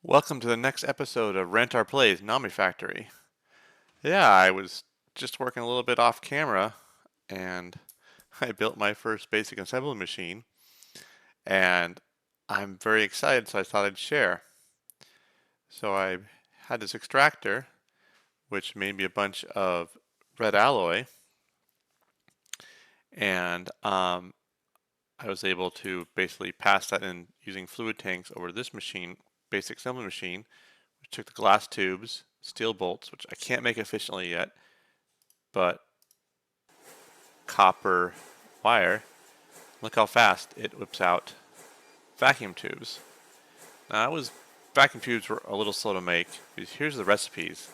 Welcome to the next episode of Rent Our Plays Nomifactory. Yeah, I was just working a little bit off camera and I built my first basic assembly machine and I'm very excited, so I thought I'd share. So I had this extractor which made me a bunch of red alloy and I was able to basically pass that in using fluid tanks over this machine, basic assembly machine, which took the glass tubes, steel bolts, which I can't make efficiently yet, but copper wire. Look how fast it whips out vacuum tubes. Now, vacuum tubes were a little slow to make because here's the recipes.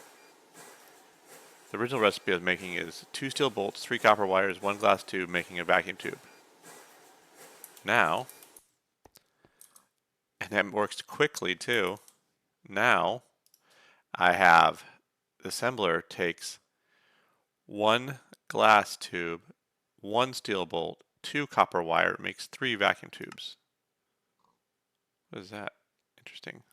The original recipe I was making is 2 steel bolts, 3 copper wires, 1 glass tube, making a vacuum tube. Now, and that works quickly too. Now, I have the assembler takes 1 glass tube, 1 steel bolt, 2 copper wire, makes 3 vacuum tubes. What is that? Interesting.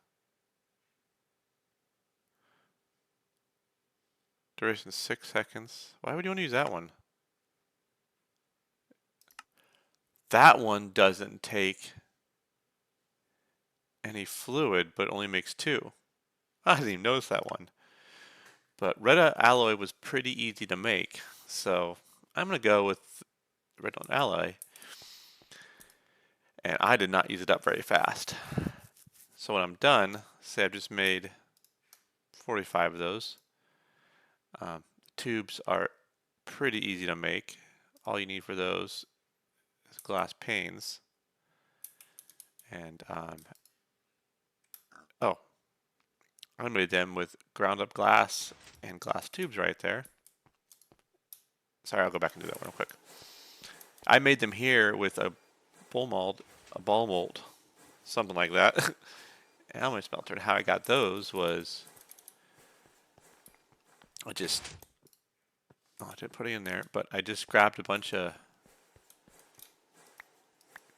Duration 6 seconds. Why would you want to use that one? That one doesn't take any fluid, but only makes 2. I didn't even notice that one. But red alloy was pretty easy to make, so I'm going to go with red alloy. And I did not use it up very fast. So when I'm done, say I've just made 45 of those. Tubes are pretty easy to make. All you need for those is glass panes. And I made them with ground up glass and glass tubes right there. Sorry, I'll go back and do that real quick. I made them here with a ball mold, something like that. And how my smelter and how I got those was I didn't put it in there, but I just grabbed a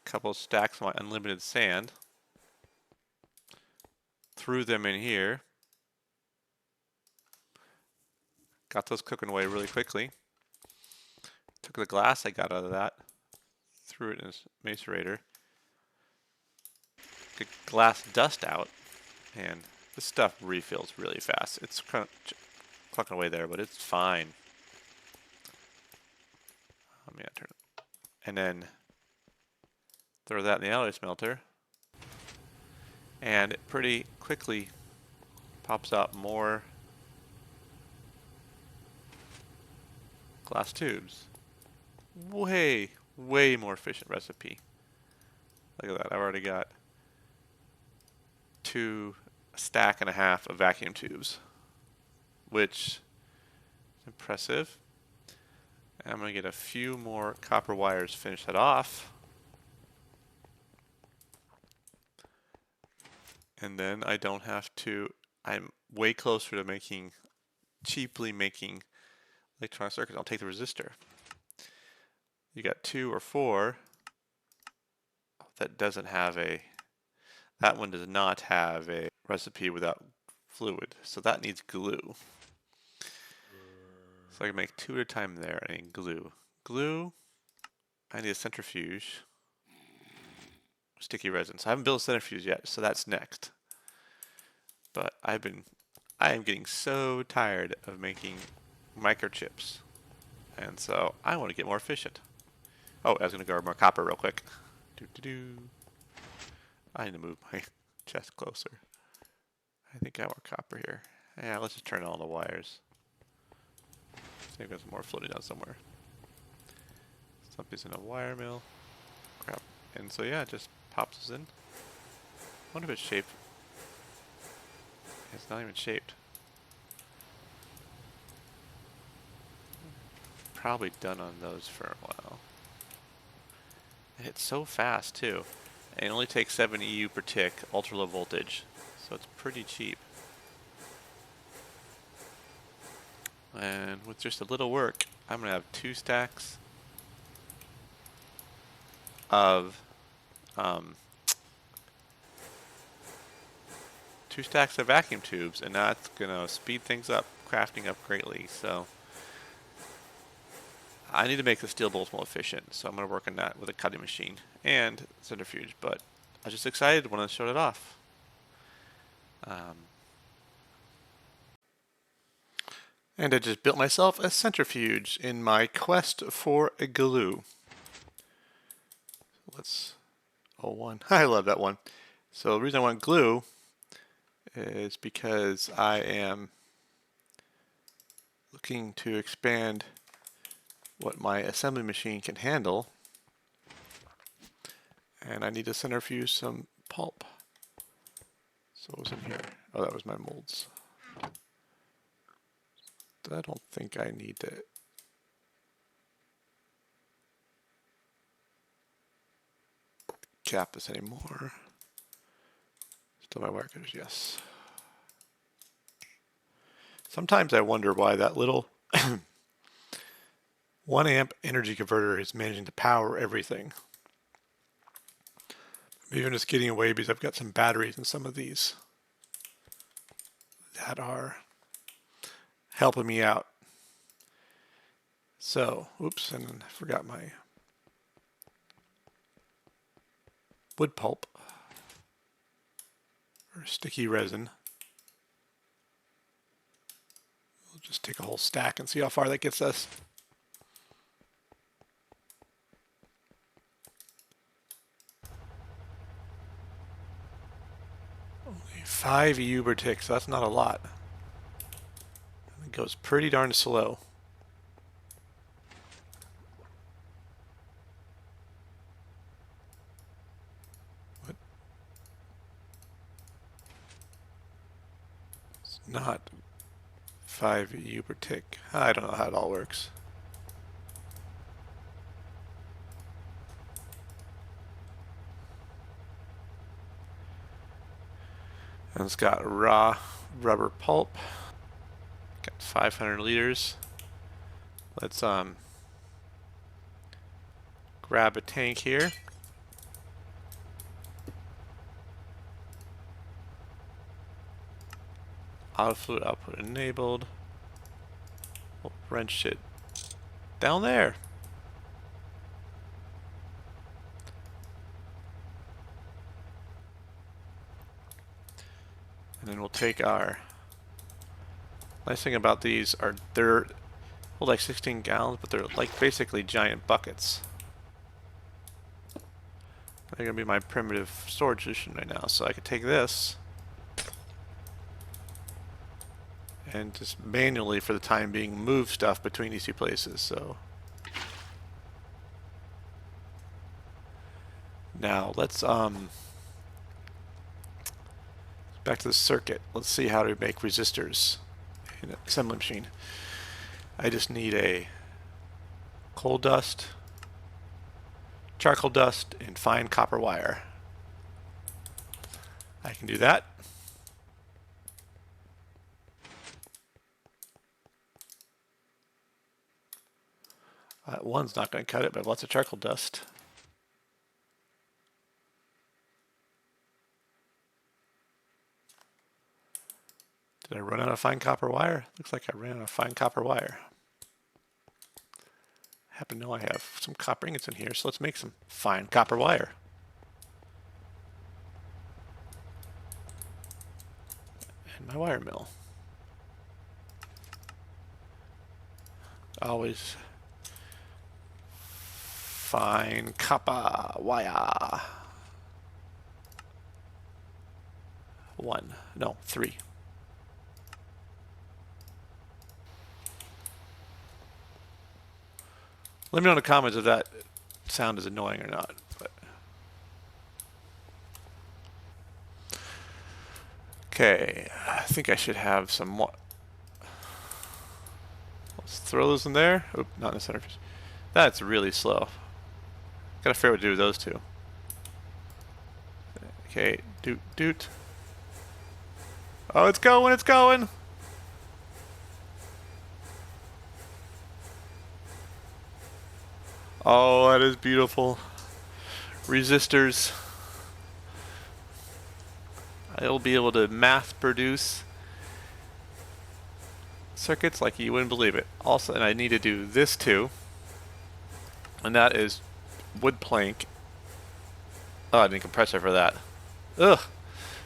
couple stacks of my unlimited sand, threw them in here, got those cooking away really quickly, took the glass I got out of that, threw it in a macerator, get glass dust out, and this stuff refills really fast. It's kind of clucking away there, but it's fine. Turn it. And then throw that in the alloy smelter, and it pretty quickly pops out more glass tubes. Way more efficient recipe. Look at that, I've already got a stack and a half of vacuum tubes, which is impressive. And I'm going to get a few more copper wires, finish that off. And then I don't have to, I'm way closer to cheaply making electronic circuits. I'll take the resistor. You got 2 or 4. That one does not have a recipe without fluid, so that needs glue. So I can make 2 at a time there. I need glue. Glue, I need a centrifuge. Sticky resin. So I haven't built a centrifuge yet, so that's next. But I am getting so tired of making microchips, and so I want to get more efficient. Oh, I was going to grab more copper real quick. I need to move my chest closer. I think I have more copper here. Yeah, let's just turn on all the wires. See if there's more floating down somewhere. Something's in a wire mill. Crap. And so yeah, it just pops this in. I wonder if it's shaped. It's not even shaped. Probably done on those for a while. And it's so fast too. And it only takes 7 EU per tick, ultra low voltage. So it's pretty cheap. And with just a little work, I'm going to have 2 stacks of 2 stacks of vacuum tubes, and that's gonna speed things up, crafting up greatly. So I need to make the steel bolts more efficient, so I'm gonna work on that with a cutting machine and centrifuge. But I was just excited when I showed it off. And I just built myself a centrifuge in my quest for a glue. Let's, oh, one. I love that one. So the reason I want glue is because I am looking to expand what my assembly machine can handle. And I need to centrifuge some pulp. So what was in here? Oh, that was my molds. I don't think I need to cap this anymore. Still my wire cutters, yes. Sometimes I wonder why that little 1 amp energy converter is managing to power everything. Maybe I'm just getting away because I've got some batteries in some of these that are helping me out. So, oops, and I forgot my wood pulp or sticky resin. We'll just take a whole stack and see how far that gets us. Only 5 EU per tick, so that's not a lot. It goes pretty darn slow. What? It's not 5 EU per tick. I don't know how it all works. And it's got raw rubber pulp. Got 500 liters. Let's grab a tank here. Auto fluid output enabled. We'll wrench it down there. And then we'll take our, nice thing about these are they're hold like 16 gallons, but they're like basically giant buckets. They're gonna be my primitive storage solution right now. So I could take this and just manually, for the time being, move stuff between these two places. So now let's back to the circuit. Let's see how to make resistors in an assembly machine. I just need a coal dust, charcoal dust, and fine copper wire. I can do that. One's not going to cut it, but lots of charcoal dust. Did I run out of fine copper wire? Looks like I ran out of fine copper wire. I happen to know I have some copper ingots in here, so let's make some fine copper wire. And my wire mill. Always fine copper wire. 1, no, 3. Let me know in the comments if that sound is annoying or not. But. Okay, I think I should have some more. Let's throw those in there. Oop, not in the center. That's really slow. Gotta figure out what to do with those two. Okay, doot. Oh, it's going, it's going! Oh, that is beautiful. Resistors. I'll be able to mass produce circuits like you wouldn't believe it. Also, and I need to do this too, and that is wood plank. Oh, I need a compressor for that. Ugh,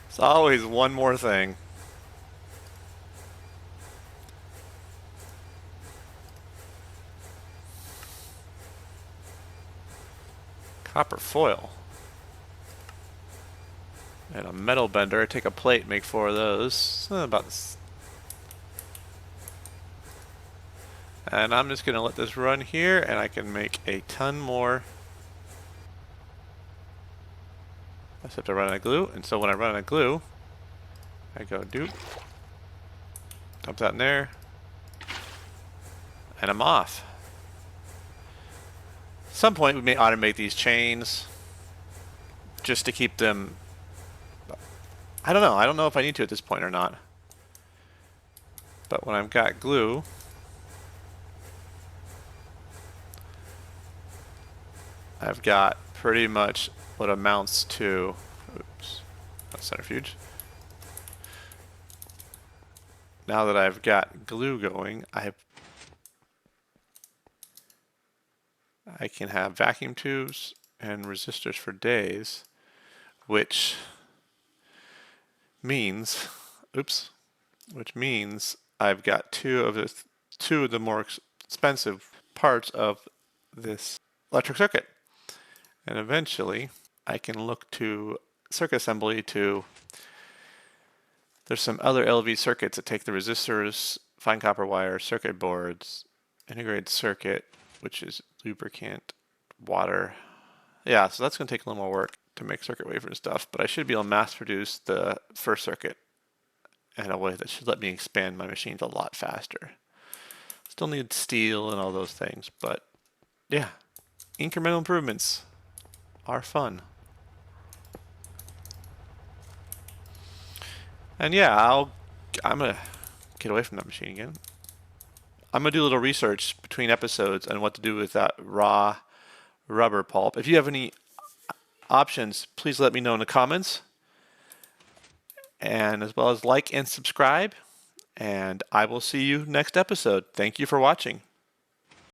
it's always one more thing. Copper foil. And a metal bender. Take a plate, make 4 of those. About this. And I'm just going to let this run here, and I can make a ton more. I just have to run out of glue, and so when I run out of glue, I go doop, dump that in there, and I'm off. At some point we may automate these chains just to keep them. I don't know. I don't know if I need to at this point or not. But when I've got glue, I've got pretty much what amounts to, oops, not centrifuge. Now that I've got glue going, I can have vacuum tubes and resistors for days, which means, I've got two of the more expensive parts of this electric circuit. And eventually I can look to circuit assembly to, there's some other LV circuits that take the resistors, fine copper wire, circuit boards, integrated circuit, which is lubricant, water. Yeah, so that's going to take a little more work to make circuit wafer and stuff, but I should be able to mass produce the first circuit in a way that should let me expand my machines a lot faster. Still need steel and all those things, but yeah, incremental improvements are fun. And yeah, I'm gonna get away from that machine again. I'm gonna do a little research between episodes on what to do with that raw rubber pulp. If you have any options, please let me know in the comments. And as well as like and subscribe. And I will see you next episode. Thank you for watching.